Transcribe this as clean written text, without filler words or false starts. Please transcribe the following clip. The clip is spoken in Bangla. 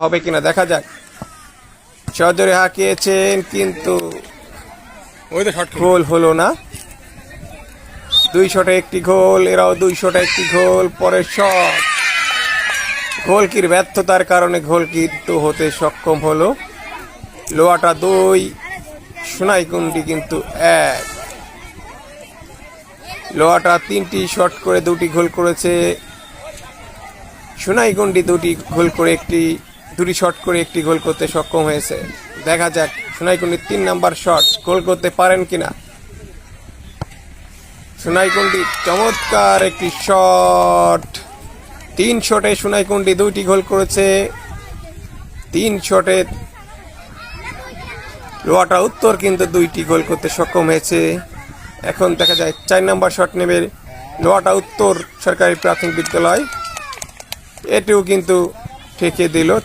হবে কিনা দেখা যাক। সজোরে হাঁকিয়েছেন কিন্তু গোল হলো না। 2 শটে একটি গোল, এরাও 2 শটে একটি গোল। পরের শট গোলকির ব্যর্থতার কারণে গোল কিন্তু হতে সক্ষম হলো। লোহাটা 2, সোনাইকুণ্ডি কিন্তু 1। লোহাটা 3টি শট করে 2টি গোল করেছে, সোনাইকুণ্ডি 2টি গোল করে 2টি শট করে 1টি গোল করতে সক্ষম হয়েছে। দেখা যাক সোনাইকুণ্ডি 3 নাম্বার শট গোল করতে পারেন কিনা। সোনাইকুণ্ডি চমৎকার একটি শট। 3 শটে সোনাইকুণ্ডি 2টি গোল করেছে। 3 শটে লোহাটা উত্তর কিন্তু 2টি গোল করতে সক্ষম হয়েছে। এখন দেখা যায় 4 নাম্বার শট নেবে লোহাটা উত্তর সরকারি প্রাথমিক বিদ্যালয়। এটিও কিন্তু ঠেকে দিল।